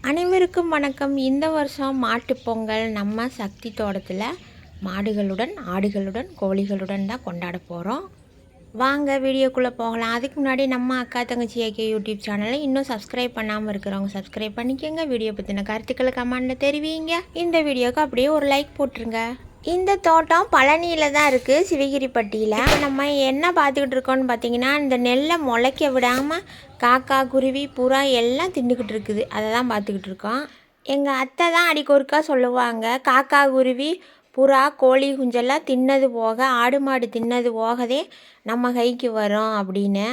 அனைவருக்கும் வணக்கம். இந்த வருஷம் மாட்டுப் பொங்கல் நம்ம சக்தி தோட்டத்தில் மாடுகளுடன், ஆடுகளுடன், கோழிகளுடன் தான் கொண்டாட போகிறோம். வாங்க வீடியோக்குள்ளே போகலாம். அதுக்கு முன்னாடி நம்ம அக்கா தங்கச்சி ஏகே யூடியூப் சேனலை இன்னும் சப்ஸ்கிரைப் பண்ணாமல் இருக்கிறவங்க சப்ஸ்கிரைப் பண்ணிக்கோங்க. வீடியோ பற்றின கருத்துக்களை கமெண்டில் தெரிவிங்க. இந்த வீடியோவுக்கு அப்படியே ஒரு லைக் போட்டுருங்க. இந்த தோட்டம் பழனியில் தான் இருக்குது, சிவகிரிப்பட்டியில். இப்போ நம்ம என்ன பார்த்துக்கிட்டு இருக்கோம்னு பார்த்தீங்கன்னா, இந்த நெல்லை முளைக்க விடாமல் காக்கா, குருவி, புறா எல்லாம் தின்னுக்கிட்டு இருக்குது. அதை தான் பார்த்துக்கிட்டு இருக்கோம். எங்கள் அத்தை தான் அடிக்கொருக்கா சொல்லுவாங்க, காக்கா, குருவி, புறா, கோழி குஞ்செல்லாம் தின்னது போக, ஆடு மாடு தின்னது போகவே நம்ம கைக்கு வரும் அப்படின்னு.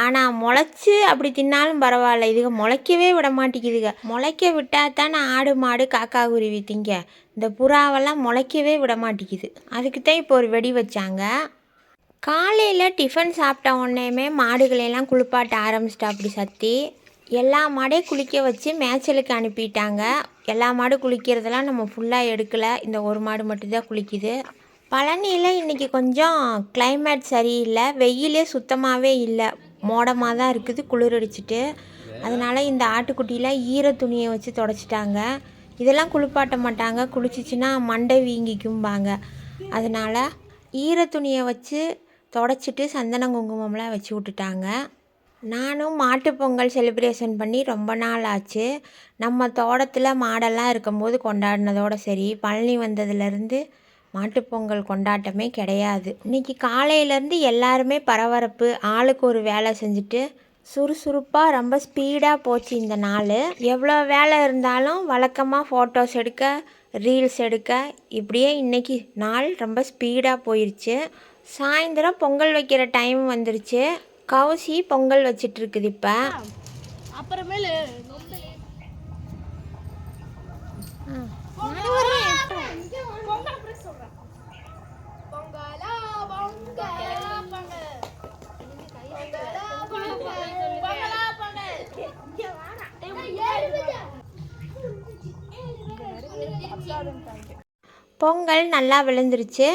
ஆனால் முளைச்சி அப்படி தின்னாலும் பரவாயில்ல, இதுக முளைக்கவே விட மாட்டேங்குதுங்க. முளைக்க விட்டால் தானே ஆடு மாடு காக்கா குருவி திங்க. இந்த புறாவெல்லாம் முளைக்கவே விட மாட்டேங்குது. அதுக்கு தான் இப்போ ஒரு வெடி வச்சாங்க. காலையில் டிஃபன் சாப்பிட்ட உடனேயுமே மாடுகளையெல்லாம் குளிப்பாட்ட ஆரம்பிச்சிட்டா. அப்படி சத்தி எல்லா மாடையும் குளிக்க வச்சு மேய்ச்சலுக்கு அனுப்பிட்டாங்க. எல்லா மாடு குளிக்கிறதெல்லாம் நம்ம ஃபுல்லாக எடுக்கலை, இந்த ஒரு மாடு மட்டும்தான் குளிக்குது. பழனியில் இன்றைக்கி கொஞ்சம் கிளைமேட் சரியில்லை, வெயிலே சுத்தமாகவே இல்லை, மோடமாக தான் இருக்குது, குளிர் அடிச்சிட்டு. அதனால் இந்த ஆட்டுக்குட்டியில் ஈர துணியை வச்சு தொடச்சிட்டாங்க. இதெல்லாம் குளிப்பாட்ட மாட்டாங்க, குளிச்சிச்சின்னா மண்டை வீங்கிக்கும்பாங்க. அதனால் ஈர துணியை வச்சு தொடச்சிட்டு சந்தன குங்குமம்லாம் வச்சு விட்டுட்டாங்க. நானும் மாட்டுப்பொங்கல் செலிப்ரேஷன் பண்ணி ரொம்ப நாள் ஆச்சு. நம்ம தோட்டத்தில் மாடெல்லாம் இருக்கும்போது கொண்டாடினதோடு சரி, பழனி வந்ததுலேருந்து மாட்டுப்பொங்கல் கொண்டாட்டமே கிடையாது. இன்றைக்கி காலையிலேருந்து எல்லாருமே பரபரப்பு, ஆளுக்கு ஒரு வேலை செஞ்சுட்டு சுறுசுறுப்பாக ரொம்ப ஸ்பீடாக போச்சு இந்த நாள். எவ்வளோ வேலை இருந்தாலும் வழக்கமாக ஃபோட்டோஸ் எடுக்க, ரீல்ஸ் எடுக்க, இப்படியே இன்றைக்கி நாள் ரொம்ப ஸ்பீடாக போயிடுச்சு. சாயந்தரம் பொங்கல் வைக்கிற டைம் வந்துருச்சு. கவுசி பொங்கல் வச்சிட்ருக்குது. இப்போ அப்புறமேலு பொங்கல் நல்லா விழுந்துருச்சு.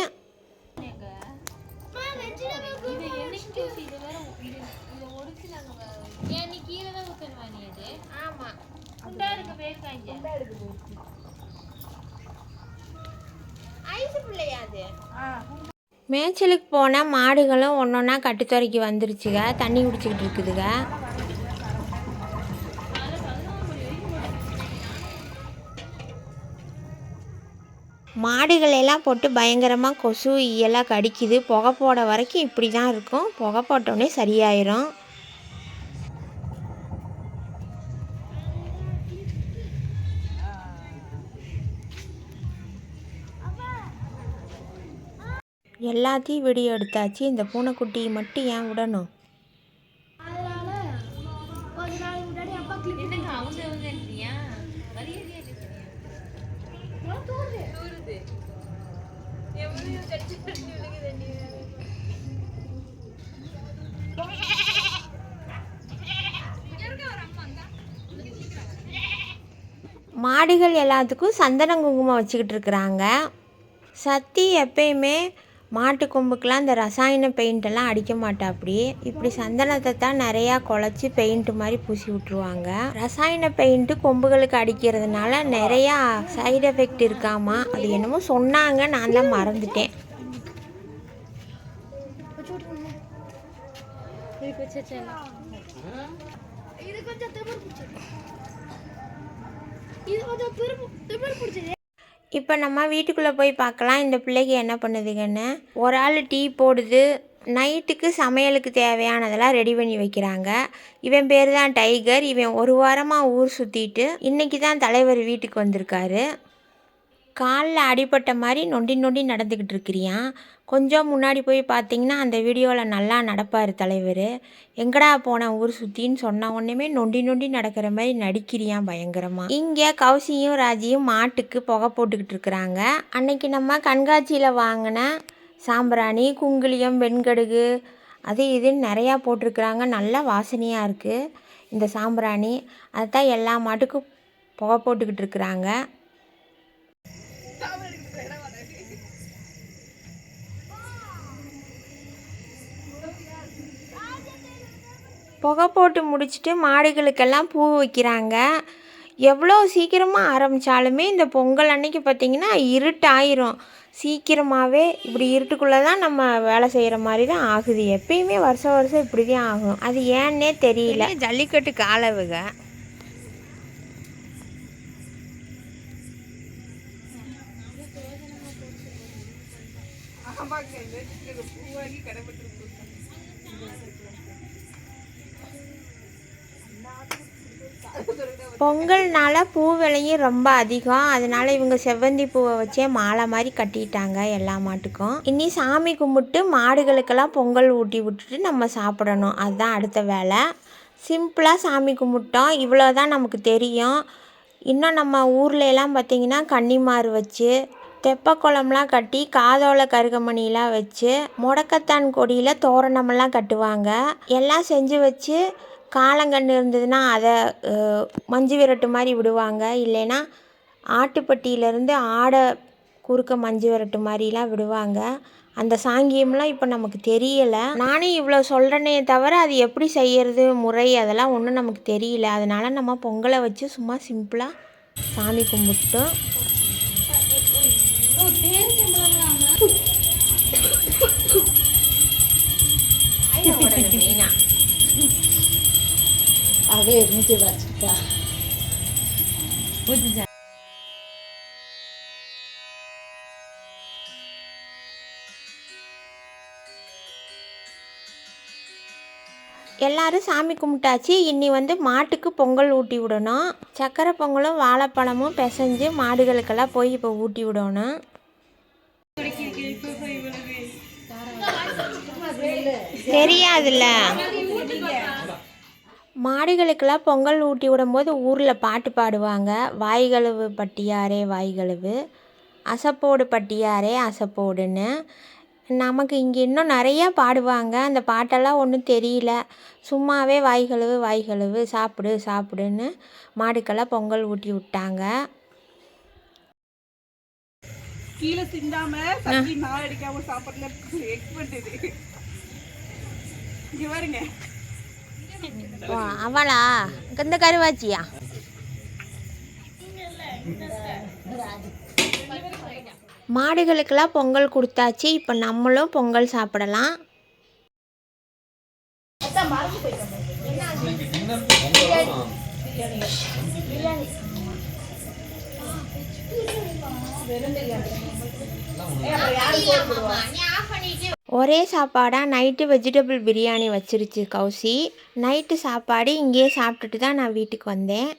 மேய்ச்சலுக்கு போனால் மாடுகளும் ஒன்றொன்னா கட்டுத்துறைக்கு வந்துருச்சுங்க, தண்ணி குடிச்சிக்கிட்டு இருக்குதுங்க. மாடுகளெல்லாம் போட்டு பயங்கரமாக கொசு ஈயெல்லாம் கடிக்குது. புகை போட வரைக்கும் இப்படி தான் இருக்கும், புகை போட்டோடனே சரியாயிரும். எல்லாத்தையும் வீடியோ எடுத்தாச்சு. இந்த பூனைக்குட்டியை மட்டும் ஏன் விடணும்? மாடுகள் எல்லாத்துக்கும் சந்தன குங்குமம் வச்சுக்கிட்டு இருக்கிறாங்க. சத்தி எப்பயுமே மாட்டு கொம்புக்கெலாம் இந்த ரசாயன பெயிண்டெல்லாம் அடிக்க மாட்டா. இப்படி சந்தனத்தை தான் நிறையா குழச்சி பெயிண்ட்டு மாதிரி பூசி விட்ருவாங்க. ரசாயன பெயிண்ட்டு கொம்புகளுக்கு அடிக்கிறதுனால நிறையா சைடு எஃபெக்ட் இருக்காமா. அது என்னமோ சொன்னாங்க, நான் தான் மறந்துட்டேன். இப்போ நம்ம வீட்டுக்குள்ளே போய் பார்க்கலாம் இந்த பிள்ளைக்கு என்ன பண்ணுதுங்கன்னு. ஒரு ஆள் டீ போடுது. நைட்டுக்கு சமையலுக்கு தேவையானதெல்லாம் ரெடி பண்ணி வைக்கிறாங்க. இவன் பேர் தான் டைகர். இவன் ஒரு வாரமாக ஊர் சுற்றிட்டு இன்றைக்கி தான் தலைவர் வீட்டுக்கு வந்திருக்காரு. காலில் அடிபட்ட மாதிரி நொண்டி நொண்டி நடந்துக்கிட்டு இருக்கிறியான். கொஞ்சம் முன்னாடி போய் பார்த்தீங்கன்னா அந்த வீடியோவில் நல்லா நடப்பார் தலைவர். எங்கடா போன ஊர் சுற்றின்னு சொன்ன உடனே நொண்டி நொண்டி நடக்கிற மாதிரி நடிக்கிறியான் பயங்கரமாக. இங்கே கௌசியும் ராஜியும் மாட்டுக்கு புகை போட்டுக்கிட்டு இருக்கிறாங்க. அன்னைக்கு நம்ம கண்காட்சியில் வாங்கின சாம்பிராணி, குங்குளியம், வெண்கடுகு, அது இதுன்னு நிறையா போட்டிருக்கிறாங்க. நல்லா வாசனையாக இருக்குது இந்த சாம்பிராணி. அதுதான் எல்லா மாட்டுக்கும் புகை போட்டுக்கிட்டு இருக்கிறாங்க. புகை போட்டு முடிச்சுட்டு மாடுகளுக்கெல்லாம் பூ வைக்கிறாங்க. எவ்வளோ சீக்கிரமாக ஆரம்பித்தாலுமே இந்த பொங்கல் அன்னைக்கு பார்த்திங்கன்னா இருட்டாயிரும். சீக்கிரமாகவே இப்படி இருட்டுக்குள்ளே தான் நம்ம வேலை செய்கிற மாதிரி தான் ஆகுது. எப்பயுமே வருஷம் வருஷம் இப்படி தான் ஆகும். அது ஏன்னே தெரியல. ஜல்லிக்கட்டு காலவுக பொங்கல்னால பூ விலையும் ரொம்ப அதிகம். அதனால இவங்க செவ்வந்தி பூவை வச்சே மாலை மாதிரி கட்டிட்டாங்க எல்லா மாட்டுக்கும். இனி சாமி கும்பிட்டு மாடுகளுக்கெல்லாம் பொங்கல் ஊட்டி விட்டுட்டு நம்ம சாப்பிடணும். அதுதான் அடுத்த வேலை. சிம்பிளாக சாமி கும்பிட்டோம். இவ்வளோ தான் நமக்கு தெரியும். இன்னும் நம்ம ஊர்லெலாம் பார்த்திங்கன்னா கன்னிமார் வச்சு தெப்பக்குளம்லாம் கட்டி காதோல கருகமணிலாம் வச்சு முடக்கத்தான் கொடியில் தோரணமெல்லாம் கட்டுவாங்க. எல்லாம் செஞ்சு வச்சு காளங்கன்று இருந்ததுன்னா அதை மஞ்சு விரட்டு மாதிரி விடுவாங்க. இல்லைன்னா ஆட்டுப்பட்டியிலேருந்து ஆடை குறுக்க மஞ்சு விரட்டு மாதிரிலாம் விடுவாங்க. அந்த சாங்கியம்லாம் இப்போ நமக்கு தெரியலை. நானே இவ்வளோ சொல்கிறேனே தவிர அது எப்படி செய்கிறது முறை அதெல்லாம் ஒன்றும் நமக்கு தெரியல. அதனால் நம்ம பொங்கலை வச்சு சும்மா சிம்பிளாக சாமி கும்பிட்டோம். आगे मुझे बचता बुझ जा எல்லோரும் சாமி கும்பிட்டாச்சு. இன்னி மாட்டுக்கு பொங்கல் ஊட்டி விடணும். சக்கரை பொங்கலும் வாழைப்பழமும் பிசைஞ்சு மாடுகளுக்கெல்லாம் போய் இப்போ ஊட்டி விடணும். தெரியாதுல்ல. மாடுகளுக்கெல்லாம் பொங்கல் ஊட்டி விடும்போது ஊரில் பாட்டு பாடுவாங்க. வாய்கழுவு பட்டியாரே வாய்கழுவு, அசப்போடு பட்டியாரே அசப்போடுன்னு. நமக்கு இங்கே இன்னும் நிறையா பாடுவாங்க. அந்த பாட்டெல்லாம் ஒன்றும் தெரியல. சும்மாவே வாய்கழுவு வாய்கழுவு சாப்பிடு சாப்பிடுன்னு மாடுக்கெல்லாம் பொங்கல் ஊட்டி விட்டாங்க. கீழே சிந்தாம சக்கி நாள் அடிக்காம சாப்பிடல எக்ஸ்பர்ட் இது. இங்க பாருங்க. அவளா இந்த கருவாச்சியா? மாடுகளுக்கெல்லாம் பொங்கல் கொடுத்தாச்சு. இப்போ நம்மளும் பொங்கல் சாப்பிடலாம். ஒரே சாப்பாடாக நைட்டு வெஜிடபிள் பிரியாணி வச்சிருச்சு கௌசி. நைட்டு சாப்பாடு இங்கேயே சாப்பிட்டுட்டு தான் நான் வீட்டுக்கு வந்தேன்.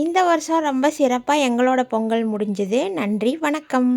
இந்த வருஷம் ரொம்ப சிறப்பாக எங்களோட பொங்கல் முடிஞ்சது. நன்றி, வணக்கம்.